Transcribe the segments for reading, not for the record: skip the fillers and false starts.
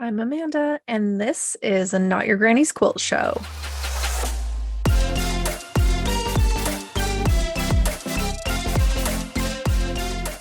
I'm Amanda, and this is a Not Your Granny's Quilt Show.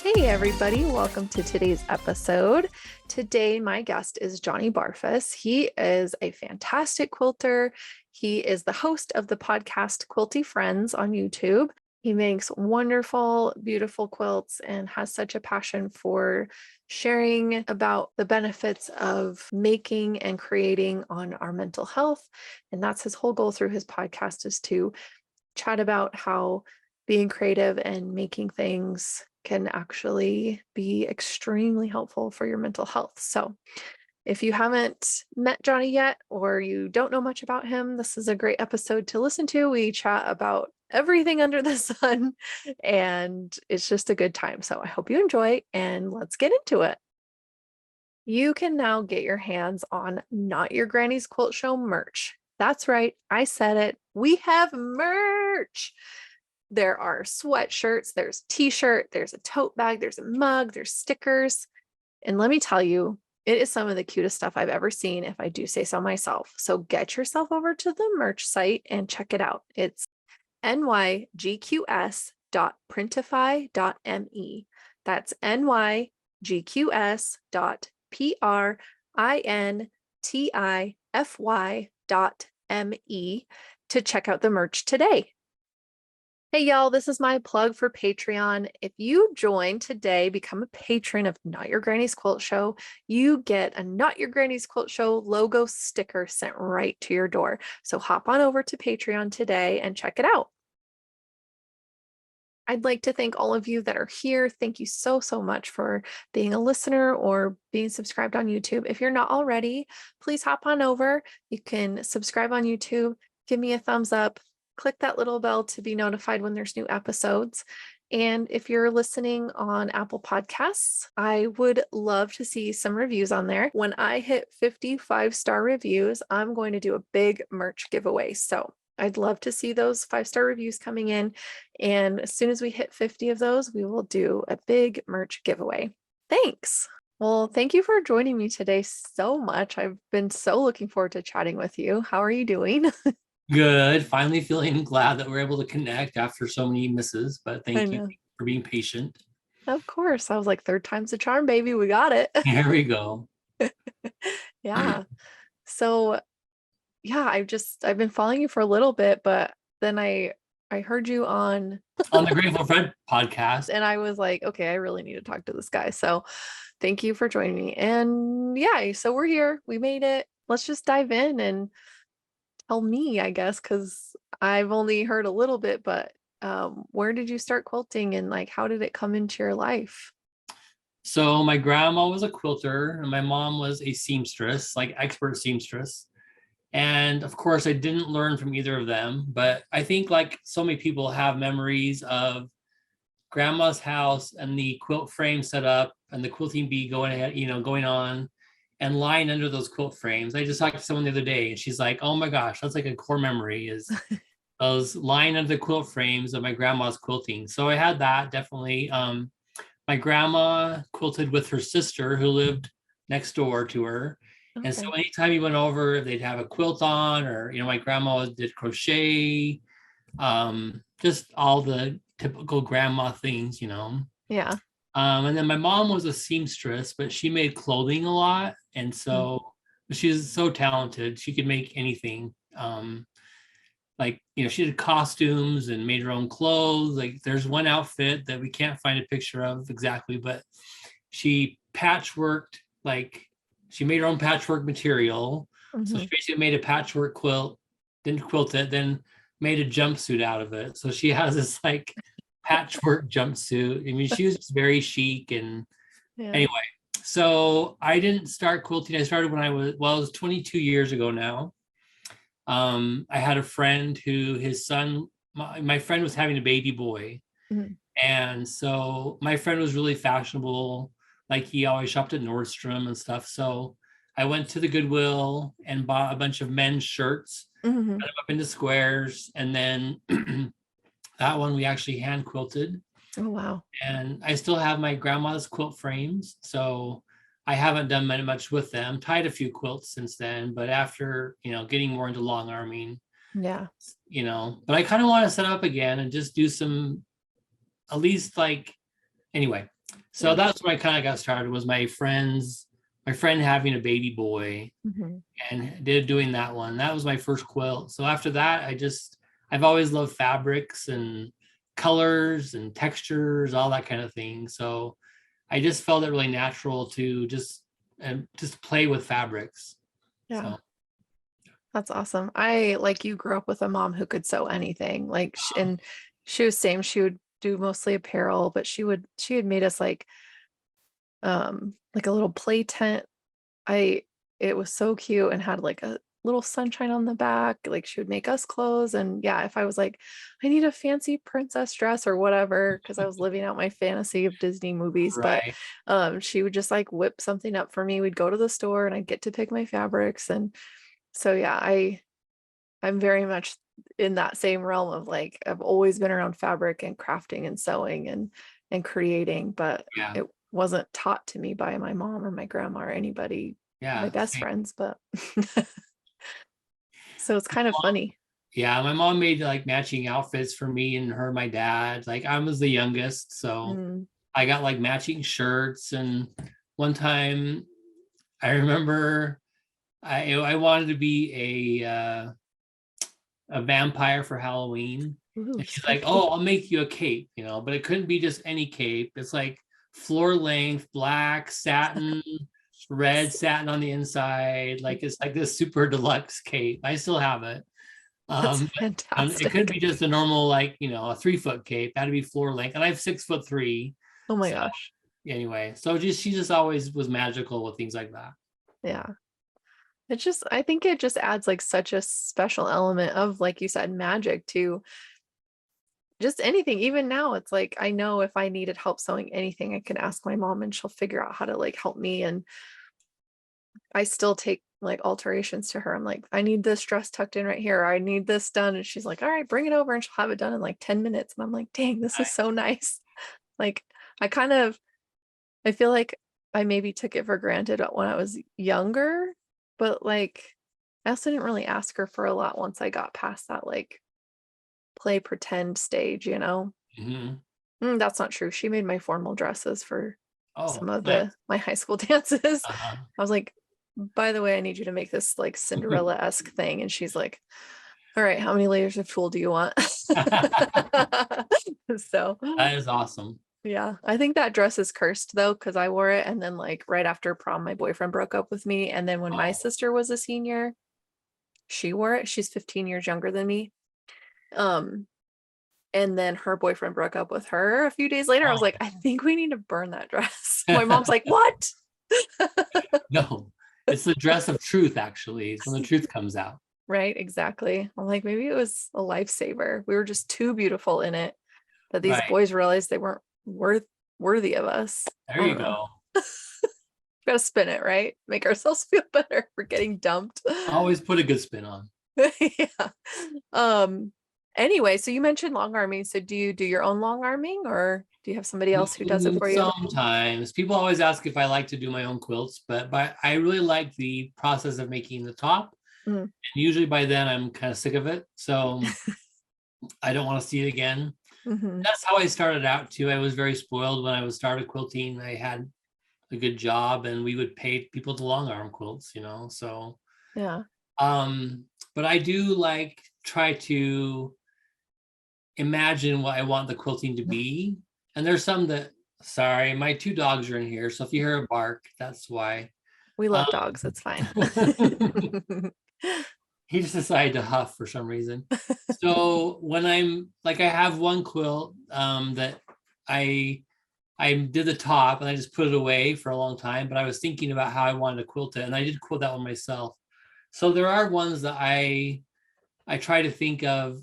Hey, everybody, welcome to today's episode. Today, my guest is Johnny Barfuss. He is a fantastic quilter. He is the host of the podcast Quilty Friends on YouTube. He makes wonderful, beautiful quilts and has such a passion for sharing about the benefits of making and creating on our mental health. And that's his whole goal through his podcast, is to chat about how being creative and making things can actually be extremely helpful for your mental health. So if you haven't met Johnny yet, or you don't know much about him, this is a great episode to listen to. We chat about everything under the sun, and it's just a good time. So I hope you enjoy, and let's get into it. You can now get your hands on Not Your Granny's Quilt Show merch. That's right, I said it. We have merch. There are sweatshirts, there's a t-shirt, there's a tote bag, there's a mug, there's stickers. And let me tell you, it is some of the cutest stuff I've ever seen, if I do say so myself. So get yourself over to the merch site and check it out. It's nygqs.printify.me. That's nygqs.printify.me to check out the merch today. Hey, y'all, this is my plug for Patreon. If you join today, become a patron of Not Your Granny's Quilt Show, you get a Not Your Granny's Quilt Show logo sticker sent right to your door. So hop on over to Patreon today and check it out. I'd like to thank all of you that are here. Thank you so, so much for being a listener or being subscribed on YouTube. If you're not already, please hop on over. You can subscribe on YouTube, give me a thumbs up, click that little bell to be notified when there's new episodes. And if you're listening on Apple Podcasts, I would love to see some reviews on there. When I hit 55-star reviews, I'm going to do a big merch giveaway. So I'd love to see those 5-star reviews coming in. And as soon as we hit 50 of those, we will do a big merch giveaway. Thanks. Well, thank you for joining me today so much. I've been so looking forward to chatting with you. How are you doing? Good. Finally feeling glad that we're able to connect after so many misses, but I thank you know. for being patient. Of course. I was like, third time's a charm, baby. We got it. Here we go. Yeah. So yeah, I've been following you for a little bit, but then I heard you on On the Grateful Friend podcast. and I was like, okay, I really need to talk to this guy. So thank you for joining me. And yeah, so we're here. We made it. Let's just dive in and tell me, I guess, because I've only heard a little bit, but where did you start quilting, and like how did it come into your life? So my grandma was a quilter and my mom was a seamstress, like expert seamstress. And of course, I didn't learn from either of them, but I think like so many people have memories of grandma's house and the quilt frame set up and the quilting bee going ahead, going on and lying under those quilt frames. I just talked to someone the other day and she's like, oh my gosh, that's like a core memory, is those lying under the quilt frames of my grandma's quilting. So I had that definitely. My grandma quilted with her sister who lived next door to her. And so Okay. anytime you went over, they'd have a quilt on, or, my grandma did crochet, just all the typical grandma things. Yeah. And then my mom was a seamstress, but she made clothing a lot. And Mm. so she's so talented. She could make anything. She did costumes and made her own clothes. Like there's one outfit that we can't find a picture of exactly, but she patchworked, like she made her own patchwork material. So she Mhm. basically made a patchwork quilt, didn't quilt it, then made a jumpsuit out of it. So she has this like patchwork jumpsuit. I mean, she was just very chic. And Yeah. anyway, so I didn't start quilting. I started when it was 22 years ago now. I had a friend who his son, my friend was having a baby boy. Mhm. And so my friend was really fashionable. Like he always shopped at Nordstrom and stuff. So I went to the Goodwill and bought a bunch of men's shirts, Mhm. cut them up into squares. And then that one we actually hand quilted. Oh, wow. And I still have my grandma's quilt frames. So I haven't done much with them. Tied a few quilts since then, but after, getting more into long arming, Yeah. but I kind of want to set up again and just do some, at least like, anyway. So Yeah. that's when I kind of got started, was my friend having a baby boy, Mhm. and doing that one. That was my first quilt. So after that, I've always loved fabrics and colors and textures, all that kind of thing. So I just felt it really natural to just play with fabrics. Yeah. So That's awesome. I, like you, grew up with a mom who could sew anything. Like, and she was same. She would do mostly apparel, but she had made us like a little play tent. It was so cute and had like a little sunshine on the back. Like she would make us clothes. And yeah, if I was like, I need a fancy princess dress or whatever, because I was living out my fantasy of Disney movies, but right. she would just like whip something up for me. We'd go to the store and I'd get to pick my fabrics. And so yeah, I'm very much in that same realm of like, I've always been around fabric and crafting and sewing and creating, but Yeah. it wasn't taught to me by my mom or my grandma or anybody, my Yeah. best Same. friends, but so it's kind of funny. Yeah. My mom made like matching outfits for me and her, my dad. Like I was the youngest. So Mm. I got like matching shirts. And one time I remember I wanted to be a vampire for Halloween. Ooh, And she's like, spooky. "Oh, I'll make you a cape, but it couldn't be just any cape. It's like floor length, black satin, red satin on the inside. Like it's like this super deluxe cape. I still have it. That's It couldn't fantastic. be just a normal, like, a 3 foot cape. It had to be floor length. And I have 6'3". Oh my So gosh. anyway, so she just always was magical with things like that. Yeah. I think it just adds like such a special element of, like you said, magic to just anything. Even now, it's like, I know if I needed help sewing anything, I can ask my mom and she'll figure out how to like help me. And I still take like alterations to her. I'm like, I need this dress tucked in right here. Or I need this done. And she's like, all right, bring it over. And she'll have it done in like 10 minutes. And I'm like, dang, this is so nice. Like, I kind of, I feel like I maybe took it for granted when I was younger, but like, I also didn't really ask her for a lot once I got past that like play pretend stage. Mhm. That's not true. She made my formal dresses for some Oh, of nice. my high school dances. Uh-huh. I was like, by the way, I need you to make this like Cinderella-esque thing. And she's like, all right, how many layers of tulle do you want? So That is awesome. yeah, I think that dress is cursed though, because I wore it. And then like right after prom, my boyfriend broke up with me. And then when my Oh, sister was a senior, she wore it. She's 15 years younger than me. Um, and then her boyfriend broke up with her a few days later. I was like, I think we need to burn that dress. My mom's like, what? no, it's the dress of truth, actually. It's when the truth comes out. Right, exactly. I'm like, maybe it was a lifesaver. We were just too beautiful in it that these Right. boys realized they weren't worthy of us. There I you don't know. go. Gotta spin it, right? Make ourselves feel better for getting dumped. Always put a good spin on. Yeah. Um, anyway, so you mentioned long arming. So do you do your own long arming or do you have somebody else who does it for you? Sometimes people always ask if I like to do my own quilts, but I really like the process of making the top. Mm. And usually by then I'm kind of sick of it. So I don't want to see it again. Hmm. That's how I started out too. I was very spoiled when I was started quilting. I had a good job and we would pay people to long arm quilts. So Yeah. um, but I do like try to imagine what I want the quilting to be. And there's some that, sorry, my 2 dogs are in here. So if you hear a bark, that's why. We Um, love dogs. It's fine. he just decided to huff for some reason. So when I'm like, I have one quilt that I I did the top and I just put it away for a long time, but I was thinking about how I wanted to quilt it, and I did quilt that one myself. So there are ones that I try to think of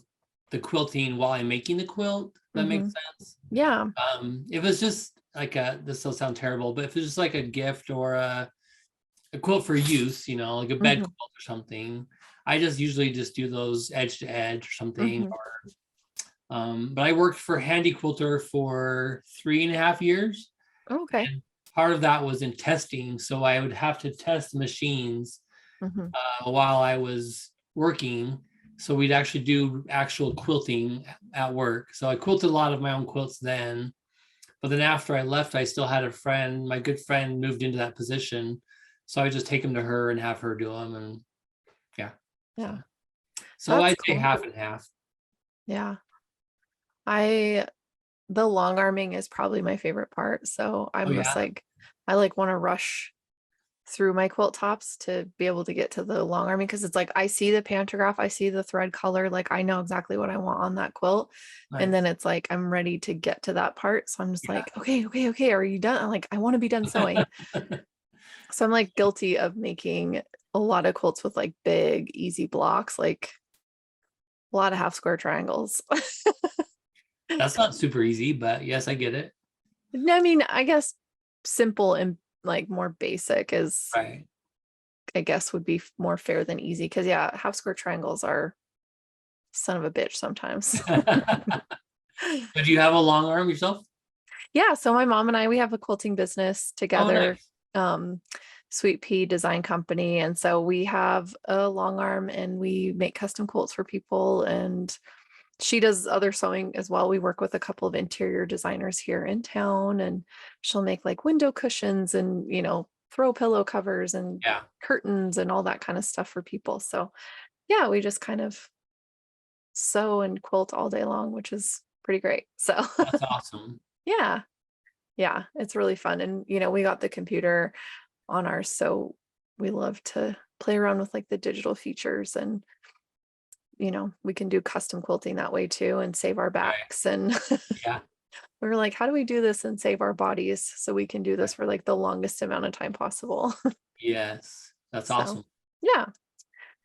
the quilting while I'm making the quilt. That makes Hmm. sense. Yeah. If it's just like this will sound terrible, but if it's just like a gift or a quilt for use, like a bed Hmm. quilt or something, I just usually just do those edge to edge or something. Hmm. But I worked for HandiQuilter for 3.5 years. Okay. And part of that was in testing. So I would have to test machines Mhm. while I was working. So we'd actually do actual quilting at work. So I quilted a lot of my own quilts then. But then after I left, I still had a friend, my good friend moved into that position. So I would just take them to her and have her do them. And yeah. Yeah. So, so That's I'd say cool. half and half. Yeah. I the long arming is probably my favorite part. So Oh, I'm just yeah. like I like want to rush through my quilt tops to be able to get to the long arming because it's like I see the pantograph, I see the thread color, like I know exactly what I want on that quilt. And then Nice. it's like I'm ready to get to that part. So I'm just Yeah. like, okay, okay, okay, are you done? I'm like, I want to be done sewing. So I'm like guilty of making a lot of quilts with like big, easy blocks, like a lot of half square triangles. That's not super easy, but yes, I get it. No, I mean, I guess simple and like more basic is, Right. I guess, would be more fair than easy. Cause yeah, half square triangles are son of a bitch sometimes. But do you have a long arm yourself? Yeah. So my mom and I, we have a quilting business Oh, together, nice. um, Sweet Pea Design Company. And so we have a long arm and we make custom quilts for people. And she does other sewing as well. We work with a couple of interior designers here in town, and she'll make like window cushions and, throw pillow covers and Yeah, curtains and all that kind of stuff for people. So, yeah, we just kind of sew and quilt all day long, which is pretty great. So, that's awesome. yeah, yeah, it's really fun. And, we got the computer on ours, so we love to play around with like the digital features and we can do custom quilting that way too and save our Right. backs. And Yeah. we were like, how do we do this and save our bodies so we can do Right. this for like the longest amount of time possible? Yes. That's So, awesome. yeah.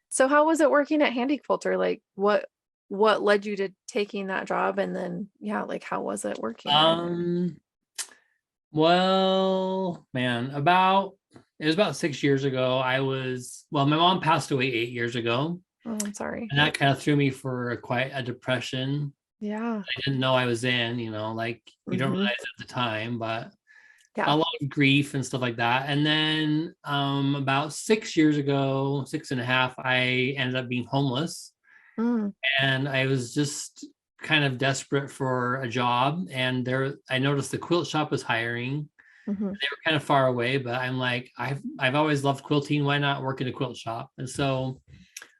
So how was it working at HandiQuilter? Like what led you to taking that job? And then yeah, like how was it working there? Um, well, man, it was about 6 years ago. My mom passed away 8 years ago, Oh, I'm sorry. and that kind of threw me for quite a depression. Yeah. I didn't know I was in, like you don't Hmm. realize at the time, but a Yeah. lot of grief and stuff like that. And then about 6 years ago, six and a half, I ended up being homeless. Mm, And I was just kind of desperate for a job. And I noticed the quilt shop was hiring. hmm. They were kind of far away, but I'm like, I've always loved quilting. Why not work in a quilt shop? And so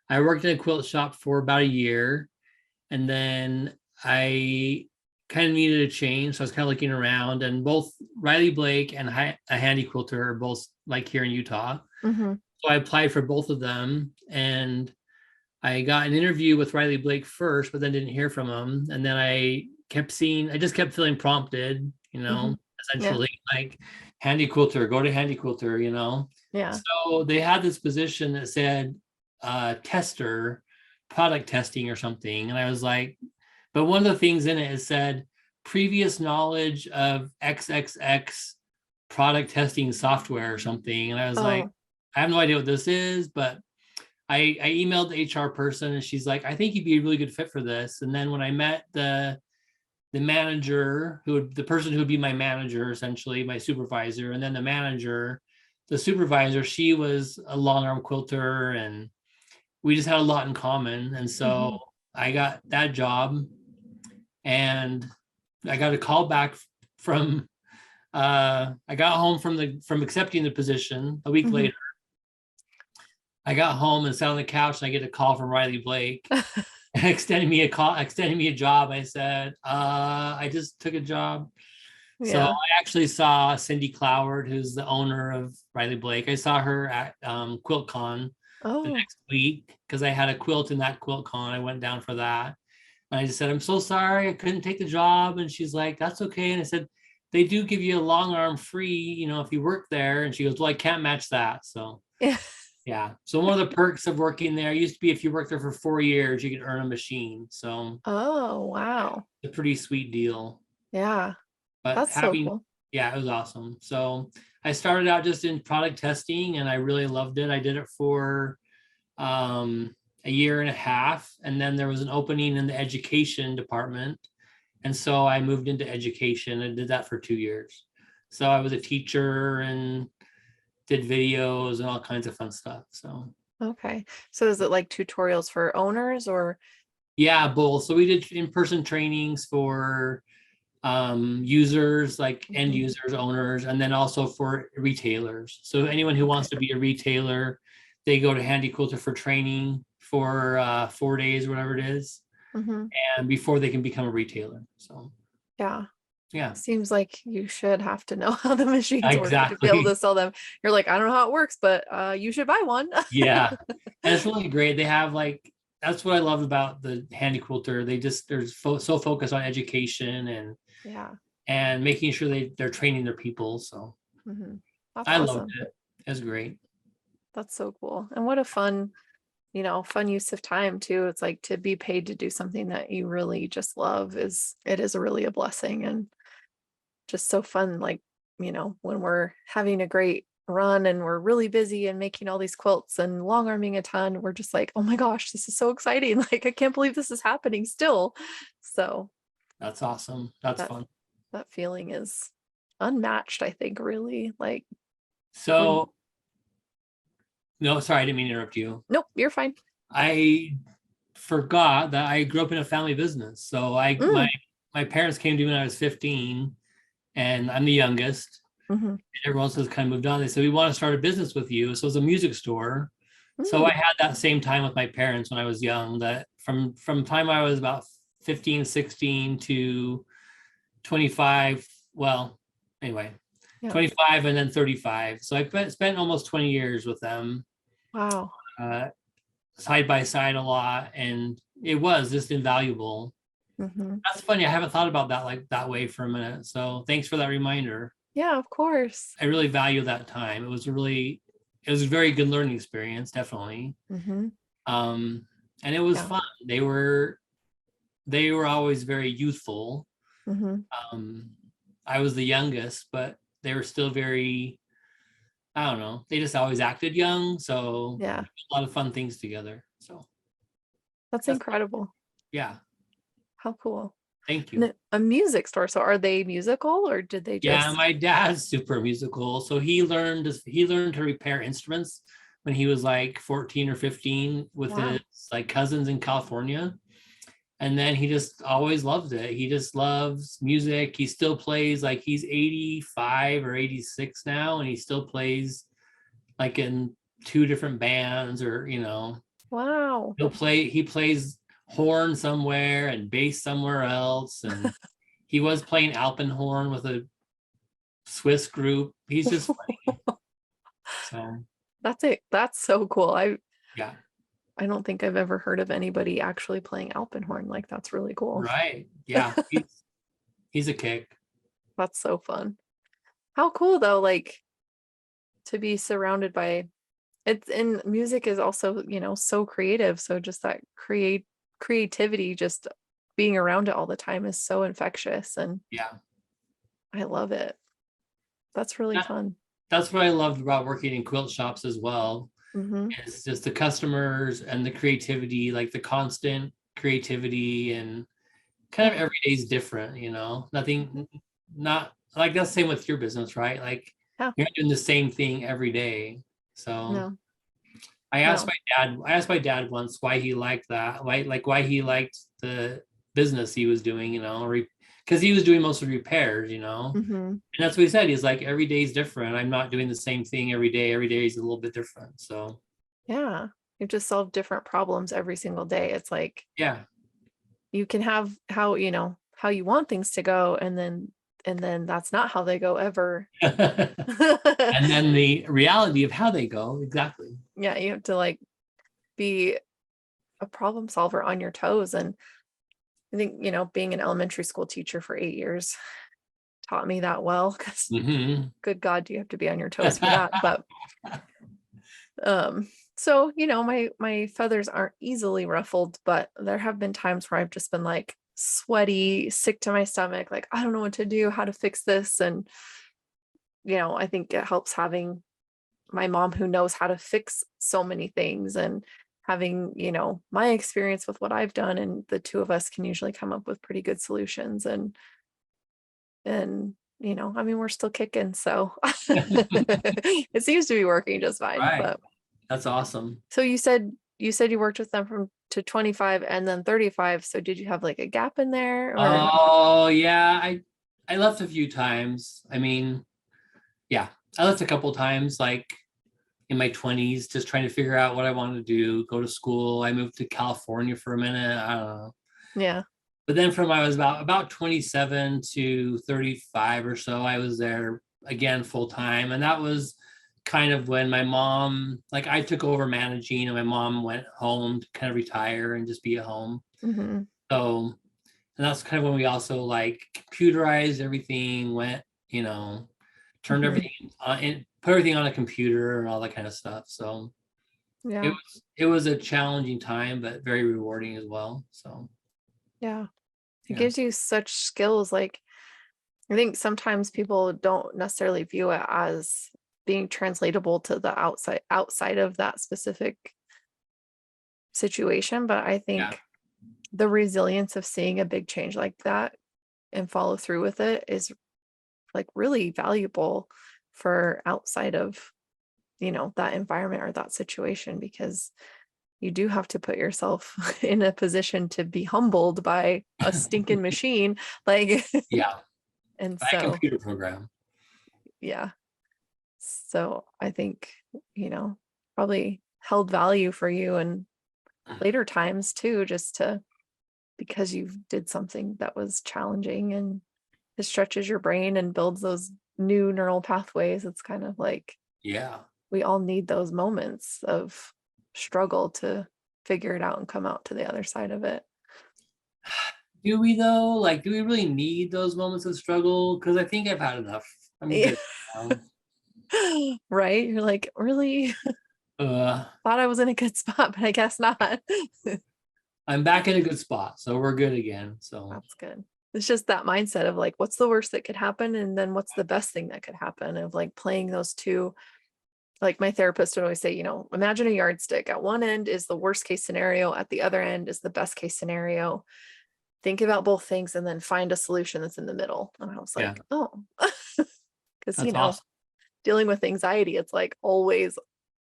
I worked in a quilt shop for about a year, and then I kind of needed a change. So I was kind of looking around, and both Riley Blake and a HandiQuilter are both like here in Utah. Hmm. So I applied for both of them, and I got an interview with Riley Blake first, but then didn't hear from him. And then I just kept feeling prompted, Hmm. Yeah. essentially like HandiQuilter, go to HandiQuilter. Yeah. So they had this position that said tester, product testing or something. And I was like, but one of the things in it is said previous knowledge of XXX product testing software or something. And I was like, Oh. I have no idea what this is, but I emailed the HR person and she's like, I think you'd be a really good fit for this. And then when I met the manager, the person who would be my manager, essentially my supervisor, and then the supervisor, she was a long arm quilter, and we just had a lot in common. And so Hmm. I got that job, and I got a call back from I got home from accepting the position a week Hmm. later. I got home and sat on the couch, and I get a call from Riley Blake extending me a job. I said, I just took a job. So Yeah. I actually saw Cindy Cloward, who's the owner of Riley Blake. I saw her at QuiltCon the Oh. next week because I had a quilt in that QuiltCon. I went down for that. And I just said, I'm so sorry, I couldn't take the job. And she's like, that's okay. And I said, they do give you a long arm free, if you work there. And she goes, well, I can't match that. So Yeah. yeah. So one of the perks of working there used to be if you worked there for 4 years, you could earn a machine. So Oh, yeah, wow. it's a pretty sweet deal. Yeah. But That's so cool. yeah, it was awesome. So I started out just in product testing and I really loved it. I did it for um, a year and a half. And then there was an opening in the education department. And so I moved into education and did that for 2 years. So I was a teacher and did videos and all kinds of fun stuff. So Okay. So is it like tutorials for owners or? yeah, both. So we did in-person trainings for users, like end Mhm. users, owners, and then also for retailers. So anyone who Okay. wants to be a retailer, they go to HandiQuilter for training for 4 days, whatever it is, Mhm. and before they can become a retailer. So Yeah. yeah, Seems like you should have to know how the machines work to be able to exactly. sell them. You're like, I don't know how it works, but you should buy one. Yeah, and it's really great. They have like that's what I love about the HandiQuilter. They're so focused on education Yeah. and making sure they're training their people. So That's I loved awesome. it. It was great. That's so cool. And what a fun, fun use of time too. It's like to be paid to do something that you really just love is really a blessing and just so fun. Like, when we're having a great run and we're really busy and making all these quilts and long arming a ton, we're just like, oh my gosh, this is so exciting. Like, I can't believe this is happening still. So That's awesome. That's that fun. that feeling is unmatched, I think, really. Like when So, no, sorry, I didn't mean to interrupt you. nope, you're fine. I forgot that I grew up in a family business. So Mm, my parents came to me when I was 15, and I'm the youngest. hmm Everyone else has kind of moved on. They said, we want to start a business with you. So it was a music store. So I mm, had that same time with my parents when I was young, that from time I was about 15, 16 to 25. Well, anyway, yeah. 25 and then 35. So I spent almost 20 years with them, Wow. uh, side by side a lot. And it was just invaluable. hmm That's funny. I haven't thought about that like that way for a minute. So thanks for that reminder. Yeah, of course. I really value that time. It was a very good learning experience, definitely. hmm Um, and it was Yeah. fun. They were always very youthful. hmm Um, I was the youngest, but they were still very, I don't know, they just always acted young. So Yeah. a lot of fun things together. So That's that's, incredible. yeah, How cool. thank And you. a music store. So are they musical or did they Yeah, just my dad's super musical. So he learned to repair instruments when he was like 14 or 15 with his wow. like cousins in California. And then he just always loved it. He just loves music. He still plays, like he's 85 or 86 now, and he still plays like in two different bands, or Wow. he plays horn somewhere and bass somewhere else. And he was playing alpenhorn with a Swiss group. He's just funny. So That's it. That's so cool. yeah, I don't think I've ever heard of anybody actually playing alpenhorn. Like that's really cool. right. Yeah, he's a kick. That's so fun. How cool though, like to be surrounded by it's and music is also, so creative. So just that creativity, just being around it all the time is so infectious and Yeah. I love it. That's really That, fun. that's what I loved about working in quilt shops as well. Mm-hmm. It's just the customers and the creativity, like the constant creativity, and kind of Yeah. every day is different, Mhm. not like that's the same with your business, right? Like Yeah. you're not doing the same thing every day. So No, no. I asked my dad once why he liked that, why he liked the business he was doing, because he was doing most of the repairs, Mm-hmm. and that's what he said. He's like, every day is different. I'm not doing the same thing every day. Every day is a little bit different. So Yeah. You just solve different problems every single day. It's like yeah. you can have how you want things to go and then that's not how they go ever. And then the reality of how they go. Exactly. Yeah, you have to like be a problem solver on your toes. And I think, being an elementary school teacher for 8 years taught me that well because Hmm. good God, do you have to be on your toes for that? But um, so my feathers aren't easily ruffled, but there have been times where I've just been like sweaty, sick to my stomach, like I don't know what to do, how to fix this. And I think it helps having my mom who knows how to fix so many things and having, my experience with what I've done and the two of us can usually come up with pretty good solutions and I mean, we're still kicking, so it seems to be working just fine. Right. But That's awesome. so you said you worked with them from to 25 and then 35. So did you have like a gap in there or? Oh yeah, I left a few times. I mean, yeah, I left a couple times, like in my 20s, just trying to figure out what I wanted to do, go to school. I moved to California for a minute. I don't know. Yeah. But then from I was about 27 to 35 or so, I was there again full time. And that was kind of when my mom, like I took over managing and my mom went home to kind of retire and just be at home. Hmm. So, and that's kind of when we also like computerized everything, went, turned Hmm. everything on and put everything on a computer and all that kind of stuff. So Yeah. it was a challenging time, but very rewarding as well. So Yeah. It yeah. gives you such skills. Like, I think sometimes people don't necessarily view it as being translatable to the outside of that specific situation. But I Yeah. think the resilience of seeing a big change like that and follow through with it is like really valuable for outside of, that environment or that situation, because you do have to put yourself in a position to be humbled by a stinking machine. Like, Yeah. and By a so, computer program. yeah. So I think, probably held value for you in later times too, just to, because you did something that was challenging and it stretches your brain and builds those new neural pathways. It's kind of like Yeah. we all need those moments of struggle to figure it out and come out to the other side of it. Do we though? Like, do we really need those moments of struggle? Because I think I've had enough. I'm Yeah. good now. Right? You're like, really? Uh, Thought I was in a good spot, but I guess not. I'm back in a good spot, so we're good again. So That's good. It's just that mindset of like, what's the worst that could happen? And then what's the best thing that could happen, of like playing those two. Like my therapist would always say, imagine a yardstick. At one end is the worst case scenario. At the other end is the best case scenario. Think about both things and then find a solution that's in the middle. And I was yeah, like, oh, because, that's awesome. dealing with anxiety, it's like always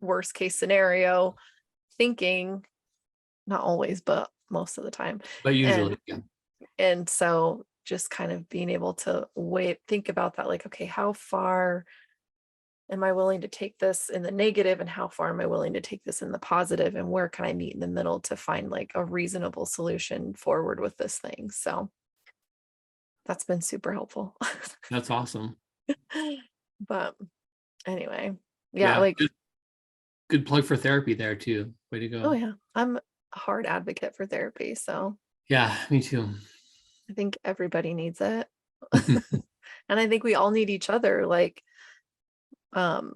worst case scenario thinking, not always, but most of the time. But And usually, yeah, And so just kind of being able to think about that, like, okay, how far am I willing to take this in the negative and how far am I willing to take this in the positive, and where can I meet in the middle to find like a reasonable solution forward with this thing? So that's been super helpful. that's awesome. But anyway, yeah, Yeah, like, good plug for therapy there too. Way to oh go. yeah, I'm a hard advocate for therapy. So Yeah, me too. I think everybody needs it. And I think we all need each other. Like, um,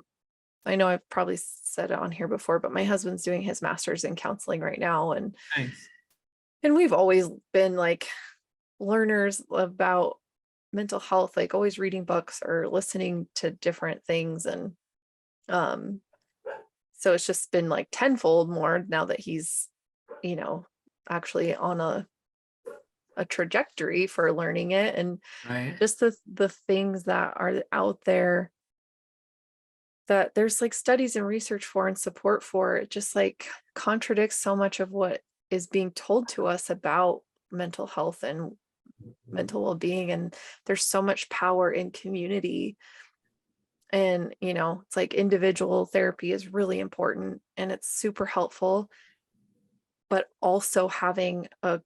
I know I've probably said it on here before, but my husband's doing his master's in counseling right now. Nice. And we've always been like learners about mental health, like always reading books or listening to different things. And um, so it's just been like tenfold more now that he's, you know, actually on a trajectory for learning it. And Right. just the things that are out there that there's like studies and research for and support for, it just like contradicts so much of what is being told to us about mental health and mental well-being. And there's so much power in community. And it's like individual therapy is really important and it's super helpful, but also having a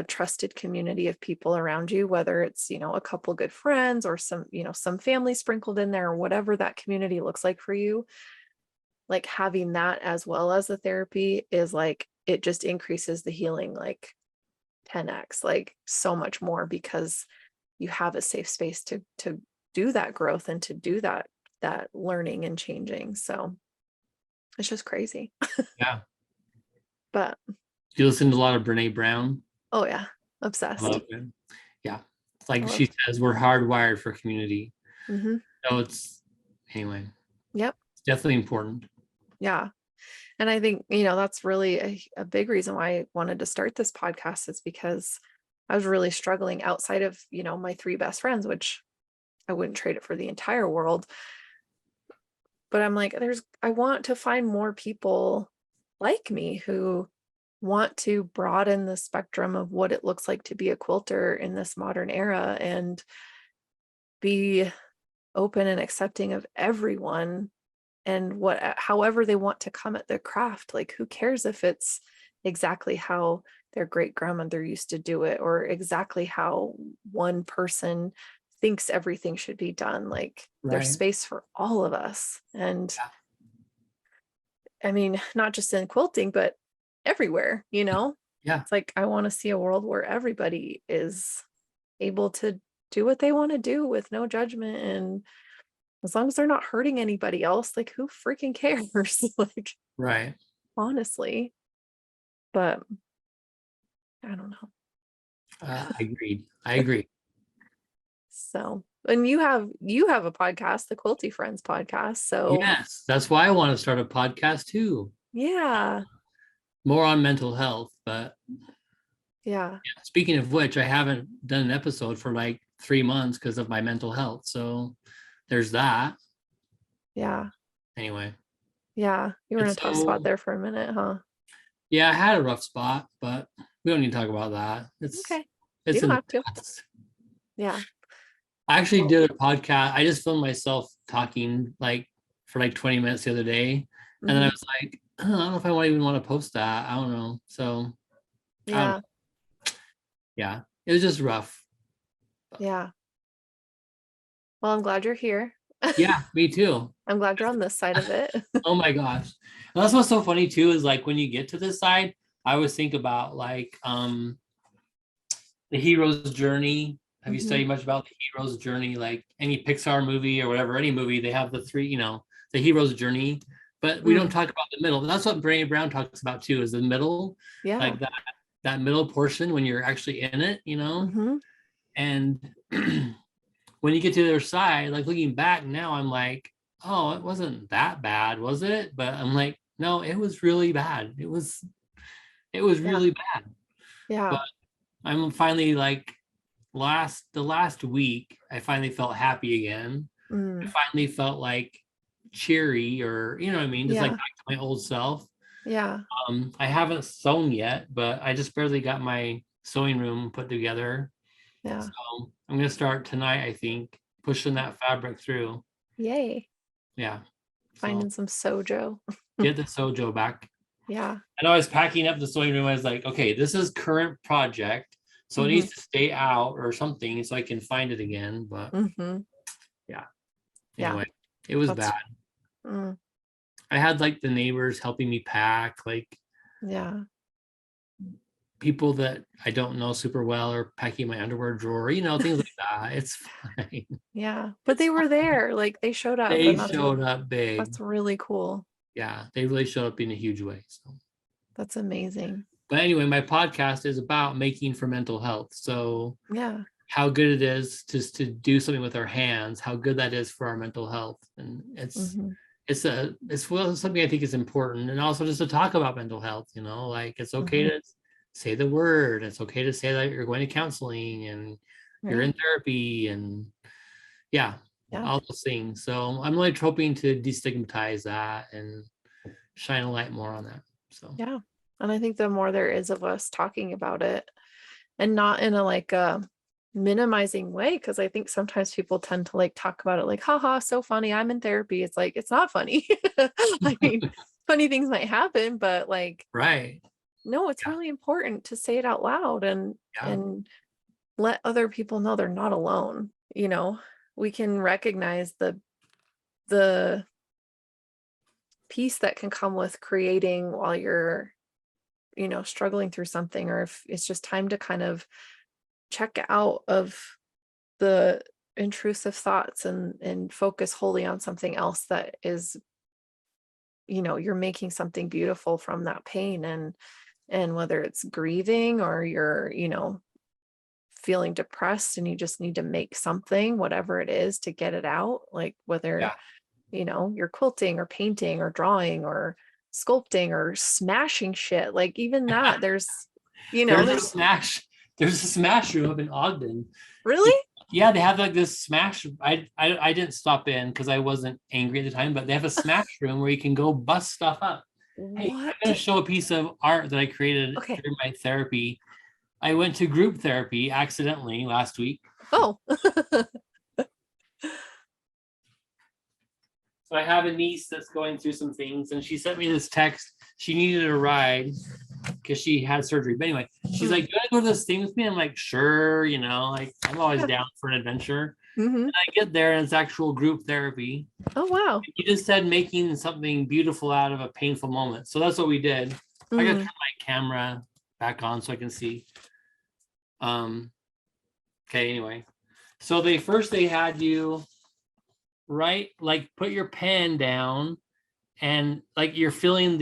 trusted community of people around you, whether it's a couple good friends or some family sprinkled in there, or whatever that community looks like for you. Like having that as well as the therapy is like, it just increases the healing like 10x, like so much more, because you have a safe space to do that growth and to do that learning and changing. So it's just crazy. Yeah. But You listen to a lot of Brene Brown. oh yeah, I obsessed. love it. Yeah. It's I like love. she says, we're hardwired for community. Hmm. So it's anyway, Yep. it's definitely important. Yeah. And I think, that's really a big reason why I wanted to start this podcast, is because I was really struggling outside of, my three best friends, which I wouldn't trade it for the entire world. But I'm like, I want to find more people like me who want to broaden the spectrum of what it looks like to be a quilter in this modern era and be open and accepting of everyone and however they want to come at their craft. Like, who cares if it's exactly how their great grandmother used to do it, or exactly how one person thinks everything should be done. Like, there's Right. space for all of us. And Yeah. I mean, not just in quilting, but everywhere, Yeah. It's like, I want to see a world where everybody is able to do what they want to do with no judgment. And as long as they're not hurting anybody else, like, who freaking cares? Like, Right. honestly. But I don't know. I agree. So, and you have a podcast, the Quilty Friends podcast. So Yes, that's why I want to start a podcast too. yeah. More on mental health, but Yeah. speaking of which, I haven't done an episode for like 3 months because of my mental health. So there's that. Yeah. Anyway, Yeah. You were in a it's tough spot so there for a minute, huh? yeah, I had a rough spot, but we don't need to talk about that. Okay. You It's don't in the have to. past. Yeah. I actually Well, did a podcast. I just filmed myself talking like for like 20 minutes the other day. And then I mhm. was like, I don't know if I even want to post that. I don't know. So I don't know. Yeah. Yeah, it was just rough. Yeah. Well, I'm glad you're here. Yeah, me too. I'm glad you're on this side of it. Oh my gosh. And that's what's so funny too, is like when you get to this side, I always think about like the hero's journey. Have you Mhm. studied much about the hero's journey? Like any Pixar movie or whatever, any movie, they have the three, the hero's journey, but we don't Mm. talk about the middle. And that's what Brene Brown talks about too, is the middle, Yeah. like that middle portion when you're actually in it, Mhm. and when you get to the other side, like looking back now, I'm like, oh, it wasn't that bad, was it? But I'm like, no, it was really bad. It was Yeah. really bad. Yeah. But I'm finally like the last week, I finally felt happy again. I Mm. finally felt like cheery, or you know what I mean, just like Yeah. back to my old self. Yeah. I haven't sewn yet, but I just barely got my sewing room put together. Yeah. So I'm gonna start tonight, I think, pushing that fabric through. Yay. Yeah. So Finding some sojo. get the sojo back. Yeah. And I was packing up the sewing room. I was like, okay, this is current project. So it Mhm. needs to stay out or something so I can find it again. But Mhm. yeah, Yeah. anyway, it was That's bad. mm, I had like the neighbors helping me pack, like yeah. people that I don't know super well are packing my underwear drawer, things like that. It's fine. Yeah. But It's they fine. were there. Like, they showed up, They and showed up big. that's really cool. Yeah, they really showed up in a huge way. So, That's amazing. but anyway, my podcast is about making for mental health. So Yeah. how good it is just to do something with our hands, how good that is for our mental health. And Mhm. it's well something I think is important. And also just to talk about mental health, like it's okay Mhm. to say the word. It's okay to say that you're going to counseling and you're Yeah. in therapy and yeah, Yeah. all those things. So I'm really hoping to destigmatize that and shine a light more on that. So Yeah. And I think the more there is of us talking about it, and not in a like a minimizing way, because I think sometimes people tend to like talk about it like, haha, so funny, I'm in therapy. It's like, it's not funny. I mean, funny things might happen, but like, right. no, it's Yeah. really important to say it out loud and Yeah. and let other people know they're not alone. We can recognize the peace that can come with creating while you're, struggling through something, or if it's just time to kind of check out of the intrusive thoughts and focus wholly on something else that is, you're making something beautiful from that pain. And whether it's grieving, or you're, feeling depressed and you just need to make something, whatever it is, to get it out, like whether, Yeah. you're quilting or painting or drawing or sculpting or smashing shit, like even that, there's, There's a there's smash. There's a smash room up in Ogden. really. Yeah, they have like this smash. I didn't stop in because I wasn't angry at the time, but they have a smash room where you can go bust stuff up. Hey, I'm What? gonna show a piece of art that I created Okay. during my therapy. I went to group therapy accidentally last week. Oh. So I have a niece that's going through some things, and she sent me this text. She needed a ride because she had surgery. But anyway, she's like, "You want to go to this thing with me?" I'm like, "Sure," like I'm always Yeah. down for an adventure. Mm-hmm. I get there and it's actual group therapy. Oh, wow. You just said making something beautiful out of a painful moment. So that's what we did. I gotta turn my camera back on so I can see. Okay, anyway. So they had you like put your pen down and like you're feeling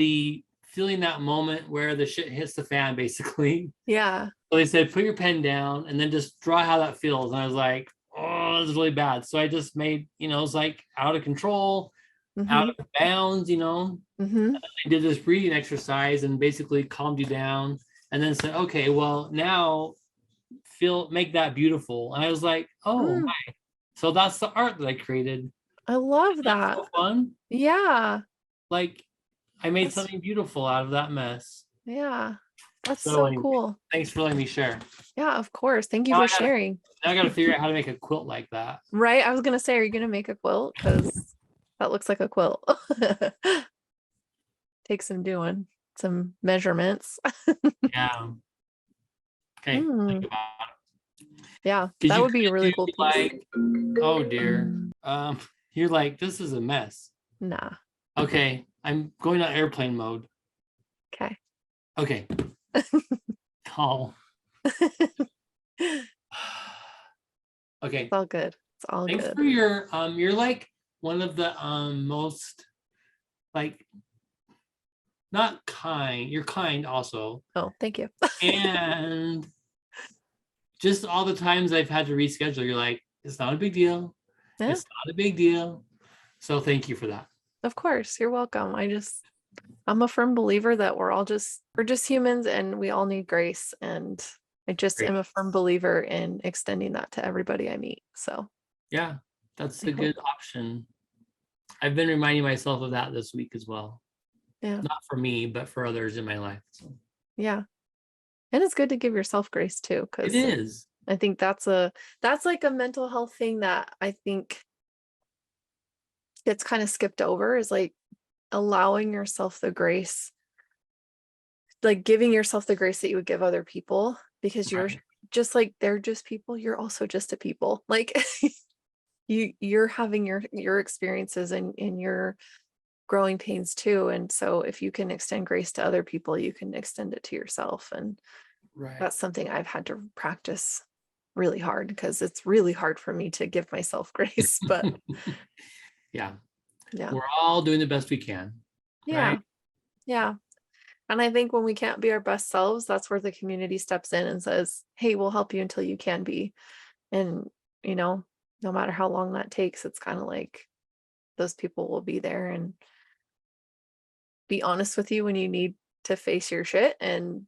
that moment where the shit hits the fan, basically. Yeah. So they said put your pen down and then just draw how that feels. And I was like, oh, this is really bad. So I just made, it's like out of control, out Mm-hmm. of bounds, Mm-hmm. I did this breathing exercise and basically calmed you down and then said, okay, well, now make that beautiful. And I was like, oh Mm, my. So that's the art that I created. I love That's that. so fun. Yeah. Like I made That's something beautiful out of that mess. yeah. That's So so anyway, cool. thanks for letting me share. Yeah, of course. Thank you Now for I gotta sharing. now I gotta figure out how to make a quilt like that. Right? I was gonna say, are you gonna make a quilt? Because that looks like a quilt. Take some doing, some measurements. Yeah. Okay. Mm, Think about yeah, it. 'Cause that you would be a could really do cool piece. like, oh dear. You're like, this is a mess. Nah. Okay, I'm going on airplane mode. Okay. Okay. Oh. It's Okay. all good. It's all Thanks good. for you're like one of the most like not kind. You're kind also. Oh, thank you. And just all the times I've had to reschedule, you're like, it's not a big deal. Yeah, It's not a big deal. So thank you for that. of course. You're welcome. I'm a firm believer that we're just humans and we all need grace. And I just Great. am a firm believer in extending that to everybody I meet. So Yeah, that's I a hope. good option. I've been reminding myself of that this week as well. Yeah. Not for me, but for others in my life. So Yeah. And it's good to give yourself grace too, it because is. I think that's like a mental health thing that I think gets kind of skipped over is like allowing yourself the grace, like giving yourself the grace that you would give other people because you're Right. just like they're just people, you're also just a people. Like you're having your experiences and your growing pains too. And so if you can extend grace to other people, you can extend it to yourself. And Right. that's something I've had to practice really hard because it's really hard for me to give myself grace. But Yeah. yeah. We're all doing the best we can. Yeah. Right. Yeah. And I think when we can't be our best selves, that's where the community steps in and says, hey, we'll help you until you can be. And, you know, no matter how long that takes, it's kind of like those people will be there and be honest with you when you need to face your shit and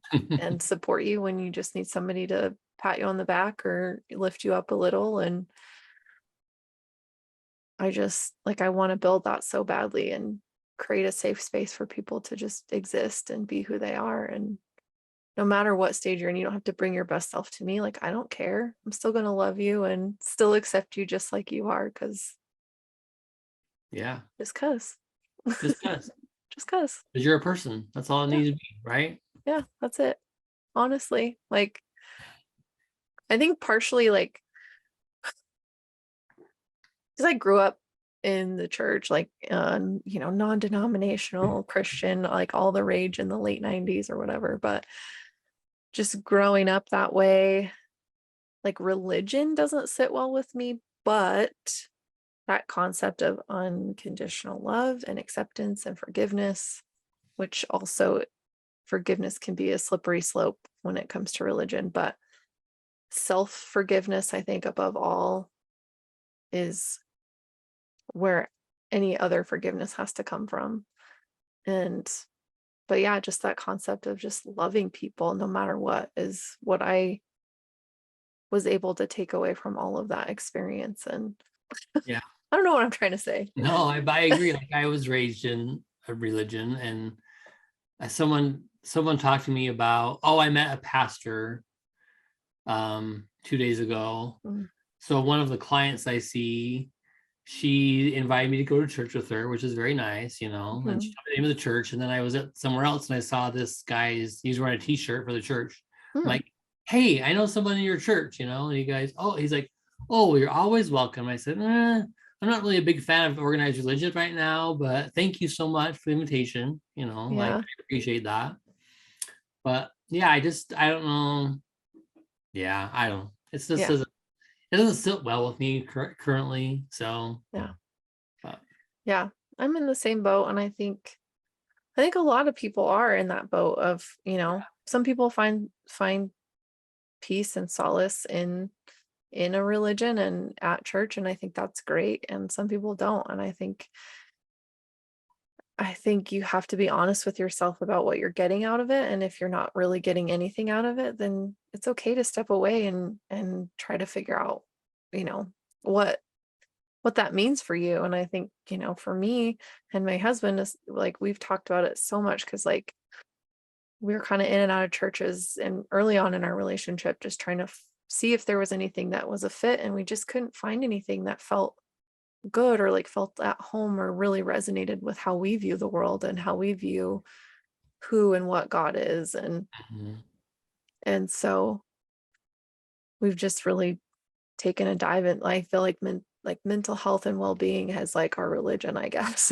support you when you just need somebody to pat you on the back or lift you up a little. And I just like I want to build that so badly and create a safe space for people to just exist and be who they are. And no matter what stage you're in, you don't have to bring your best self to me. Like, I don't care. I'm still going to love you and still accept you just like you are. Yeah. Just cause, Just because. just cause. Because you're a person. That's all it Yeah. needs to be, right? Yeah. That's it. Honestly, like, I think partially like, because I grew up in the church, like, non-denominational Christian, like all the rage in the late 90s or whatever. But just growing up that way, like religion doesn't sit well with me, but that concept of unconditional love and acceptance and forgiveness, which also forgiveness can be a slippery slope when it comes to religion, but self-forgiveness, I think above all, is where any other forgiveness has to come from. And but yeah, just that concept of just loving people no matter what is what I was able to take away from all of that experience. And Yeah. I don't know what I'm trying to say. No, I agree. Like I was raised in a religion, and someone talked to me about, oh, I met a pastor 2 days ago. Mm, So one of the clients I see, she invited me to go to church with her, which is very nice, you know. And she mhm, told me the name of the church. And then I was at somewhere else and I saw this guy's, he's wearing a t-shirt for the church. I'm mm, like, hey, I know someone in your church, you know. And you guys, oh, he's like, oh, you're always welcome. I said, I'm not really a big fan of organized religion right now, but thank you so much for the invitation. You know, like yeah. I appreciate that. But yeah, I don't know. Yeah, I don't. It's just Yeah. it doesn't sit well with me currently. So, Yeah. but Yeah. I'm in the same boat. And I think a lot of people are in that boat of, some people find peace and solace in a religion and at church. And I think that's great. And some people don't. And I think you have to be honest with yourself about what you're getting out of it. And if you're not really getting anything out of it, then it's okay to step away and try to figure out, you know, what what that means for you. And I think, for me and my husband is like we've talked about it so much because like we were kind of in and out of churches and early on in our relationship, just trying to see if there was anything that was a fit. And we just couldn't find anything that felt good or like felt at home or really resonated with how we view the world and how we view who and what God is. mhm. And so we've just really taken a dive in. I feel like mental health and well-being has like our religion, I guess,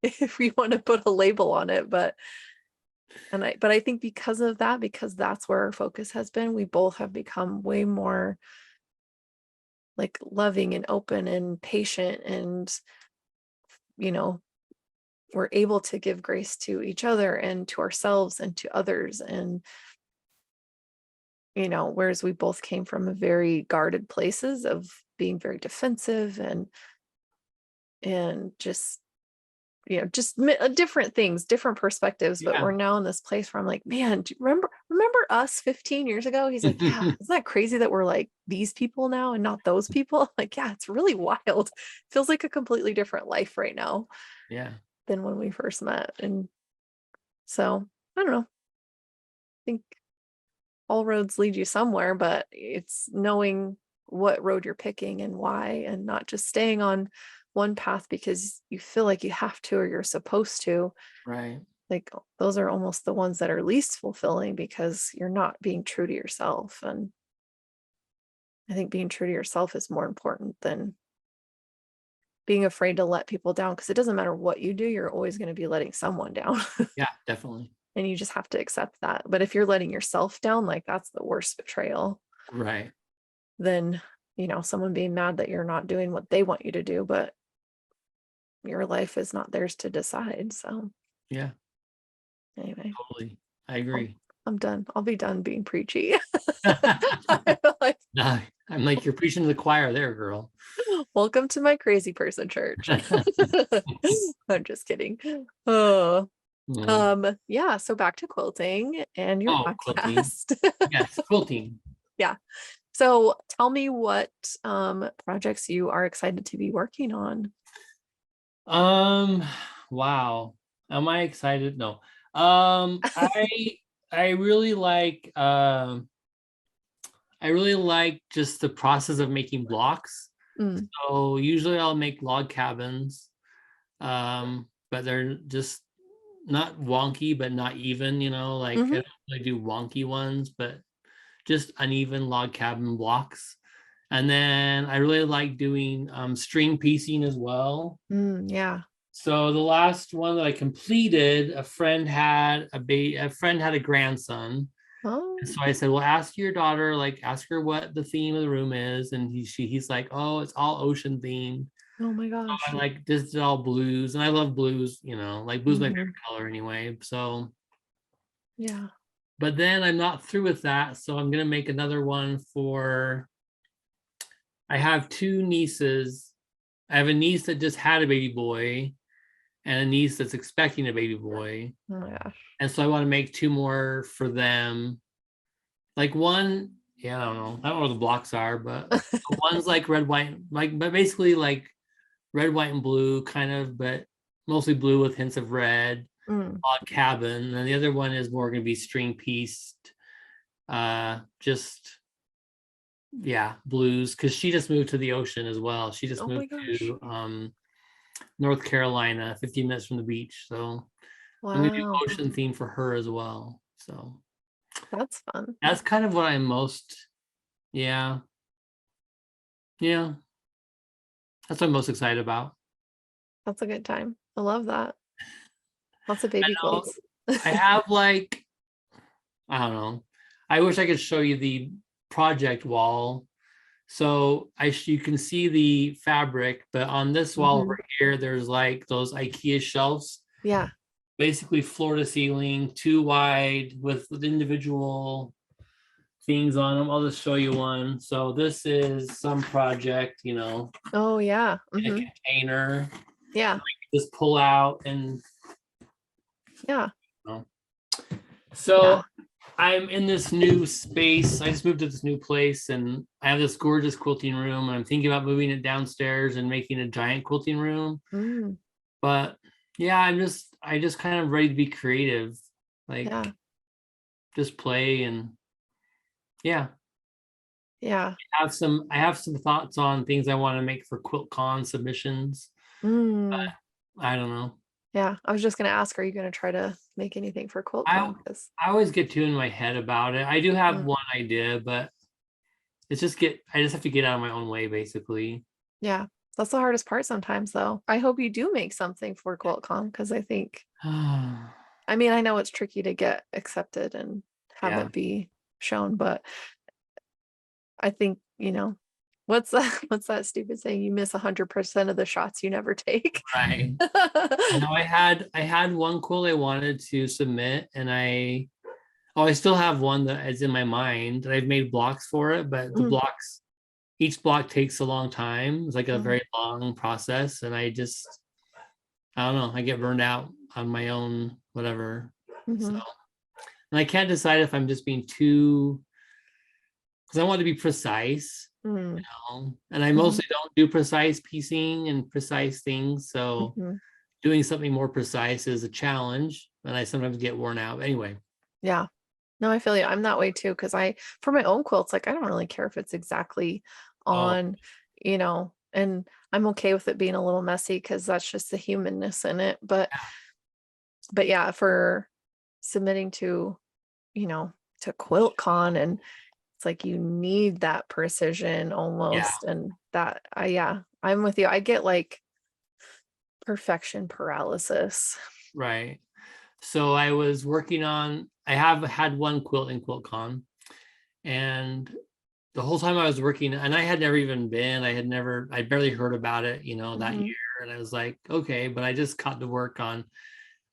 if we want to put a label on it. But I think because of that, because that's where our focus has been, we both have become way more like loving and open and patient and you know we're able to give grace to each other and to ourselves and to others. And whereas we both came from a very guarded places of being very defensive and different things, different perspectives. But Yeah. we're now in this place where I'm like, man, do you remember us 15 years ago? He's like, yeah, isn't that crazy that we're like these people now and not those people? I'm like, yeah, it's really wild. Feels like a completely different life right now Yeah. than when we first met. And so I don't know. I think all roads lead you somewhere, but it's knowing what road you're picking and why, and not just staying on one path because you feel like you have to or you're supposed to. Right. Like those are almost the ones that are least fulfilling because you're not being true to yourself. And I think being true to yourself is more important than being afraid to let people down, because it doesn't matter what you do, you're always going to be letting someone down. Yeah, definitely. And you just have to accept that. But if you're letting yourself down, like that's the worst betrayal Right. than, someone being mad that you're not doing what they want you to do, but your life is not theirs to decide. So Yeah, anyway, totally. I I'll, agree. I'm done. I'll be done being preachy. Like, Nah, I'm like, you're preaching to the choir there, girl. welcome to my crazy person church. I'm just kidding. Oh, Mm. yeah. So back to quilting and your Oh, quilting. podcast. Yes, quilting. Yeah. So tell me what projects you are excited to be working on. Um, wow. Am I excited? No. Um, I I really like I really like just the process of making blocks. Mm, So usually I'll make log cabins, but they're just not wonky, but not even, like I mhm, don't really do wonky ones, but just uneven log cabin blocks. And then I really like doing string piecing as well. yeah. So the last one that I completed, a friend had a grandson. And Oh, so I said, well, ask your daughter, like ask her what the theme of the room is. And he's like, oh, it's all ocean themed. oh my So I gosh. like this is all blues. And I love blues, like blues is my favorite Mhm, color anyway. So, yeah. but then I'm not through with that. So I'm gonna make another one I have two nieces. I have a niece that just had a baby boy and a niece that's expecting a baby boy. Oh my gosh. And so I want to make two more for them. Like one yeah, I don't know where the blocks are, but one's like red, white, like, but basically like red, white, and blue kind of, but mostly blue with hints of red. Mm. Log cabin, and the other one is more going to be string pieced, just yeah, blues, because she just moved to the ocean as well. She just Oh my moved gosh. to North Carolina, 15 minutes from the beach. So I'm gonna do Wow. ocean theme for her as well. So That's fun. that's kind of what I'm most, yeah, yeah, that's what I'm most excited about. That's a good time. I love that. Lots of baby I know quilts. I have like, I don't know. I wish I could show you the project wall. So you can see the fabric, but on this wall Mhm. over here, there's like those IKEA shelves, Yeah. basically floor to ceiling, too wide with individual things on them. I'll just show you one. So this is some project, Oh yeah. in a Hmm. container. Yeah. Just pull out and Yeah. you know. Yeah. So I'm in this new space. I just moved to this new place and I have this gorgeous quilting room. And I'm thinking about moving it downstairs and making a giant quilting room. Mm. But yeah, I just kind of ready to be creative. Like Yeah. just play and yeah. Yeah. I have some thoughts on things I want to make for QuiltCon submissions. Mm. I don't know. Yeah. I was just gonna ask, are you gonna try to make anything for I QuiltCon? Because I always get too in my head about it. I do have one idea, but I just have to get out of my own way basically. yeah, that's the hardest part sometimes, though. I hope you do make something for QuiltCon because I think, I mean, I know it's tricky to get accepted and have Yeah, it be shown, but I think, what's that? What's that stupid saying? You miss 100% of the shots you never take. right. I know I had one quilt I wanted to submit and I still have one that is in my mind. I've made blocks for it, but Mm, each block takes a long time. It's like a mm, very long process. And I don't know, I get burned out on my own, whatever. So, mhm, and I can't decide if I'm just being too, because I want to be precise, mm, and I mhm, mostly don't do precise piecing and precise things. So mhm. doing something more precise is a challenge, and I sometimes get worn out. Anyway, Yeah. No, I feel you. I'm that way too because for my own quilts, like I don't really care if it's exactly oh, on, and I'm okay with it being a little messy because that's just the humanness in it. But yeah, for submitting you know, to QuiltCon and it's like you need that precision yeah, almost. And yeah, I'm with you. I get like perfection paralysis. right. So I have had one quilt in QuiltCon, and the whole time I was working, and I had never even been, I barely heard about it, that Hmm. year. And I was like, okay, but I just got to work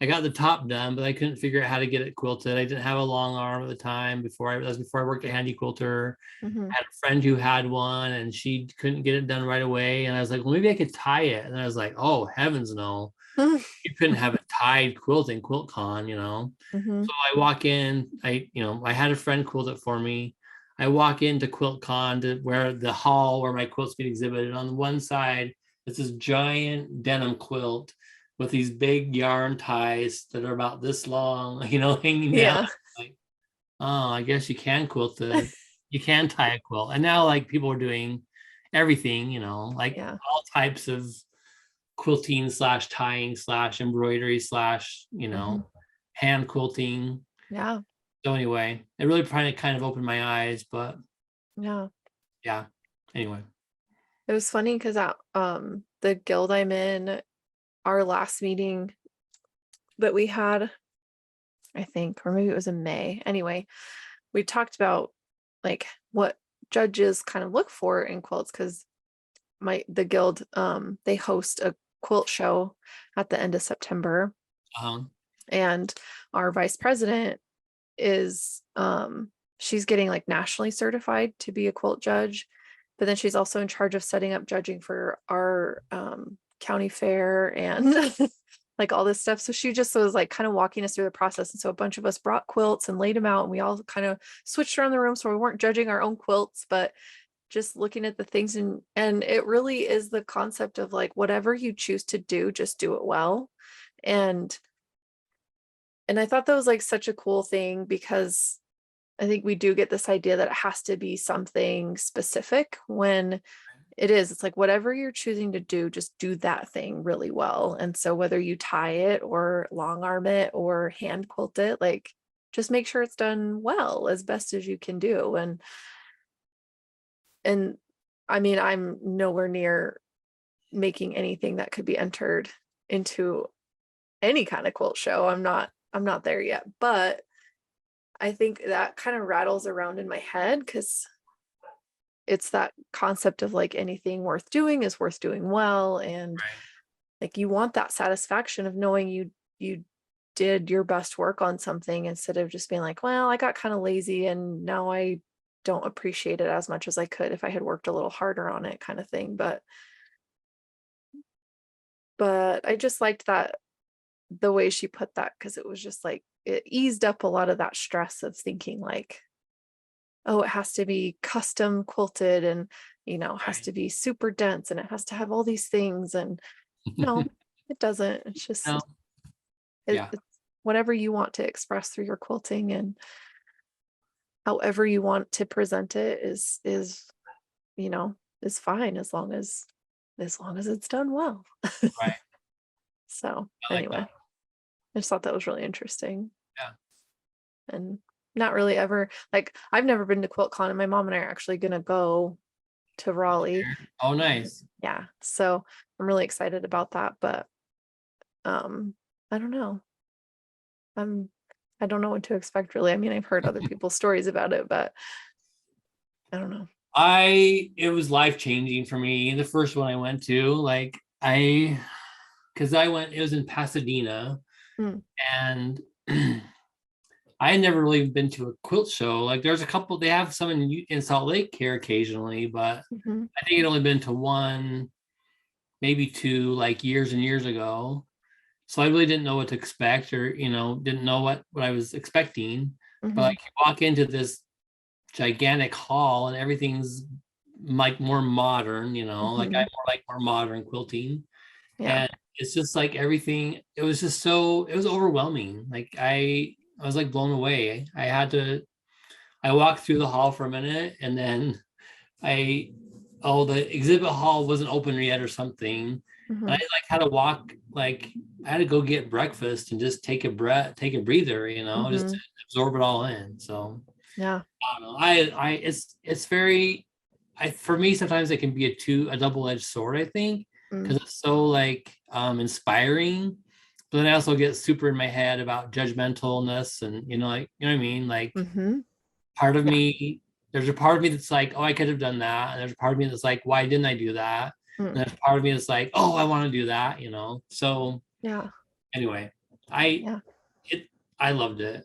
I got the top done, but I couldn't figure out how to get it quilted. I didn't have a long arm at the time that was before I worked at HandiQuilter. Hmm. I had a friend who had one and she couldn't get it done right away. And I was like, well, maybe I could tie it. And I was like, oh, heavens no. You couldn't have it tied quilting QuiltCon. Hmm. So I walk in, I had a friend quilt it for me. I walk into QuiltCon to where the hall where my quilts get exhibited. On the one side, it's this giant denim quilt with these big yarn ties that are about this long, hanging down. Yeah. Like, oh, I guess you can tie a quilt. And now like people are doing everything, like Yeah. all types of quilting slash tying slash embroidery slash, Hmm. hand quilting. Yeah. So anyway, it really kind of opened my eyes, but Yeah. yeah. Anyway. It was funny because the guild I'm in, our last meeting that we had, I think, or maybe it was in May. Anyway, we talked about like what judges kind of look for in quilts because the guild they host a quilt show at the end of September, Um, and our vice president is she's getting like nationally certified to be a quilt judge, but then she's also in charge of setting up judging for our county fair and like all this stuff. So she just was like kind of walking us through the process. And so a bunch of us brought quilts and laid them out, and we all kind of switched around the room. So we weren't judging our own quilts, but just looking at the things. And it really is the concept of like, whatever you choose to do, just do it well. And I thought that was like such a cool thing, because I think we do get this idea that it has to be something specific, when it's like whatever you're choosing to do, just do that thing really well. And so whether you tie it or long arm it or hand quilt it, like just make sure it's done well as best as you can do. And I mean, I'm nowhere near making anything that could be entered into any kind of quilt show. I'm not there yet, but I think that kind of rattles around in my head, because it's that concept of like anything worth doing is worth doing well. And Right. like you want that satisfaction of knowing you did your best work on something, instead of just being like, well, I got kind of lazy and now I don't appreciate it as much as I could if I had worked a little harder on it, kind of thing. But I just liked that, the way she put that, because it was just like it eased up a lot of that stress of thinking like, oh, it has to be custom quilted, and has Right. to be super dense, and it has to have all these things. And no, it doesn't. It's just No. Yeah. it's whatever you want to express through your quilting, and however you want to present it is you know is fine, as long as it's done well. Right. So I like anyway, that. I just thought that was really interesting. Yeah. And not really ever, like, I've never been to QuiltCon, and my mom and I are actually gonna go to Raleigh. Oh, nice. Yeah, so I'm really excited about that. But um I don't know. I'm I don't know what to expect, really. I mean, I've heard other people's stories about it, but I don't know. It was life changing for me. The first one I went to, like because I went, it was in Pasadena, Mm, and I had never really been to a quilt show. Like there's a couple, they have some in Salt Lake here occasionally, but mhm, I think I'd only been to one, maybe two, like years and years ago. So I really didn't know what to expect, or didn't know what I was expecting. But mhm, like you walk into this gigantic hall and everything's like more modern, like I mhm. more like more modern quilting. Yeah. And it's just like everything, it was just so, it was overwhelming. Like I was like blown away. I walked through the hall for a minute, and then I oh, the exhibit hall wasn't open yet or something. And I Mhm, like had to walk, like I had to go get breakfast and just take a breather, just to mhm. absorb it all in. So Yeah. I don't know. It's very, for me sometimes it can be a double-edged sword, I think, Mm, because it's so like inspiring, but then I also get super in my head about judgmentalness, and like what I mean, like mhm. part of Yeah. me, there's a part of me that's like, oh, I could have done that, and there's a part of me that's like, why didn't I do that? Mm, And there's part of me that's like, oh, I want to do that, so yeah. anyway, I Yeah. it I loved it.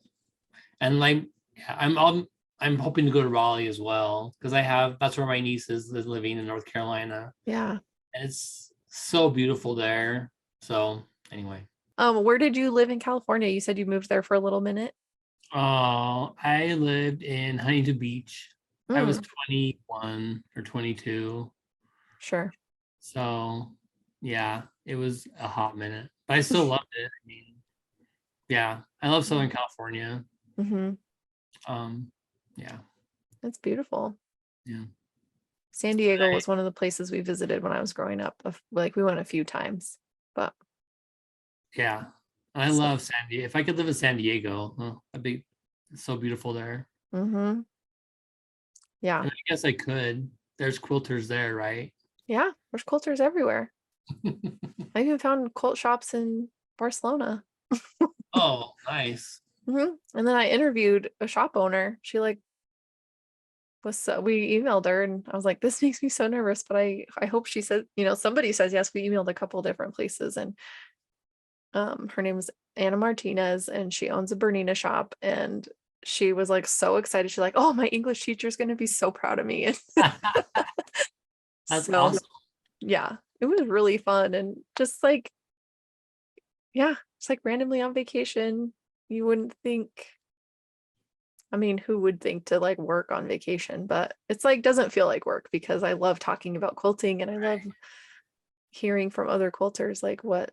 And like I'm hoping to go to Raleigh as well, because that's where my niece is living in North Carolina, Yeah. and it's so beautiful there. So anyway, Where did you live in California? You said you moved there for a little minute. I lived in Huntington Beach. I was Mm, 21 or 22. sure. So yeah, it was a hot minute, but I still loved it. I mean, yeah, I love Southern California. Mm-hmm. Um, yeah, It's beautiful. yeah, San Diego was one of the places we visited when I was growing up. Like we went a few times, but yeah. I so, love San Diego. If I could live in San Diego, oh, it's so beautiful there. mm-hmm. Yeah. And I guess I could. There's quilters there, right? Yeah. There's quilters everywhere. I even found quilt shops in Barcelona. Oh, nice. And then I interviewed a shop owner. She like we emailed her, and I was like, this makes me so nervous, but I hope she said, somebody says yes. We emailed a couple different places, and her name is Anna Martinez, and she owns a Bernina shop. And she was like so excited. She's like, oh, my English teacher is going to be so proud of me. That's So awesome. yeah, it was really fun. And just like, Yeah, it's like randomly on vacation. You wouldn't think, I mean, who would think to like work on vacation? But it's like doesn't feel like work because I love talking about quilting and I love hearing from other quilters like what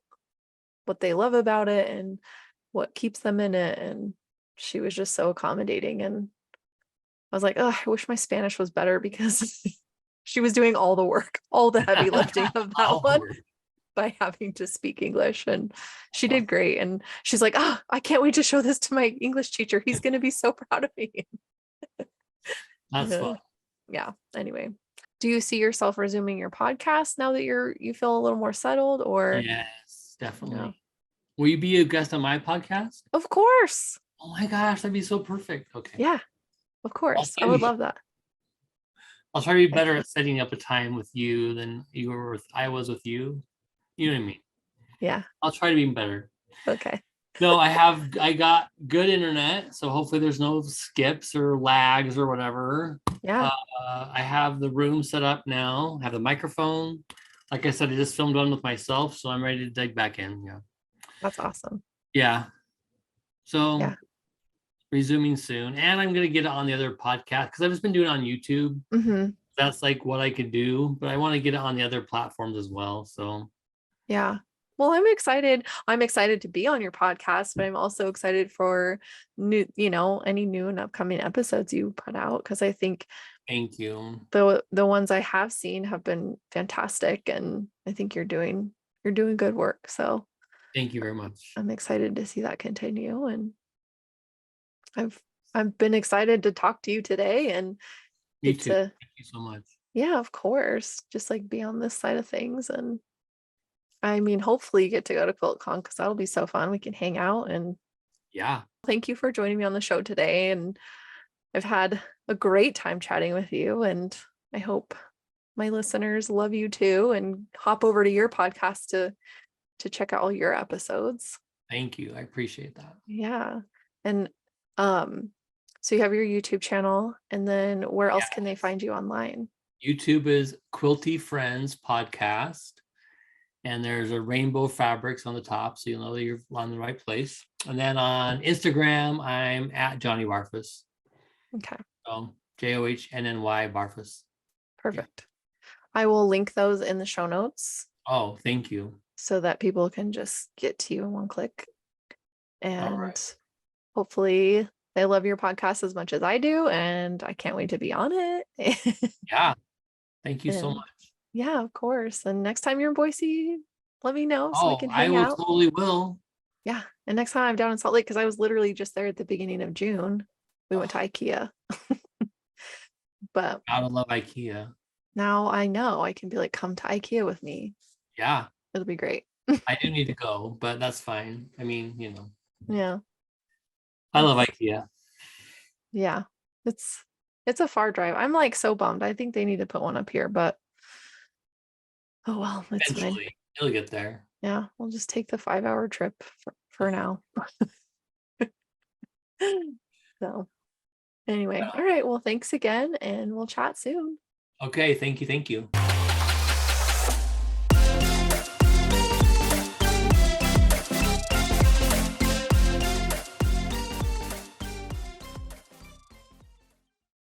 they love about it and what keeps them in it. And she was just so accommodating. And I was like, oh, I wish my Spanish was better because she was doing all the work, all the heavy lifting of that All one work. by having to speak English. And she did great. And she's like, oh, I can't wait to show this to my English teacher. He's going to be so proud of me. That's fun. Yeah. Anyway, do you see yourself resuming your podcast now that you feel a little more settled or Yes, definitely. no? Will you be a guest on my podcast? Of course. Oh my gosh, that'd be so perfect. Okay. Yeah, of course. I I'll would love that. try to be better at setting up a time with you than I was with you. You know what I mean? Yeah. I'll try to be better. Okay. No, I got good internet, so hopefully there's no skips or lags or whatever. Yeah. I have the room set up now. I have the microphone. Like I said, I just filmed one with myself, so I'm ready to dig back in. Yeah. That's awesome. Yeah. So Yeah. resuming soon, and I'm gonna get it on the other podcast because I've just been doing it on YouTube. Mm-hmm. That's like what I could do, but I want to get it on the other platforms as well. So Yeah. Well, I'm excited. I'm excited to be on your podcast, but I'm also excited for new, any new and upcoming episodes you put out because I think thank you. the ones I have seen have been fantastic and I think you're doing good work. So Thank you very much. I'm excited to see that continue and I've I've been excited to talk to you today and Me get too. to Thank you so much. yeah, of course, just like be on this side of things and I mean, hopefully you get to go to QuiltCon because that'll be so fun. We can hang out and Yeah. thank you for joining me on the show today. And I've had a great time chatting with you. And I hope my listeners love you too and hop over to your podcast to check out all your episodes. Thank you. I appreciate that. Yeah. And so you have your YouTube channel and then where else can they Yes. find you online? YouTube is Quilty Friends Podcast. And there's a rainbow fabrics on the top, so you'll know that you're on the right place. And then on Instagram, I'm at Johnny Barfuss. Okay. JOHNNY Barfuss. Perfect. I will link those in the show notes. Oh, thank you. So that people can just get to you in one click. And right. hopefully they love your podcast as much as I do. And I can't wait to be on it. Yeah. Thank you so And much. yeah, of course. And next time you're in Boise, let me know so we Oh, can I hang will out. totally will. Yeah. And next time I'm down in Salt Lake, because I was literally just there at the beginning of June. We went to IKEA. But Gotta love IKEA. now I know I can be like, come to IKEA with me. Yeah. It'll be great. I do need to go, but that's fine. I mean, Yeah. I love IKEA. Yeah. It's a far drive. I'm like so bummed. I think they need to put one up here, but oh well, it's fine. Eventually, you'll get there. Yeah, we'll just take the 5-hour trip for now. So anyway, all right. Well, thanks again, and we'll chat soon. Okay, thank you.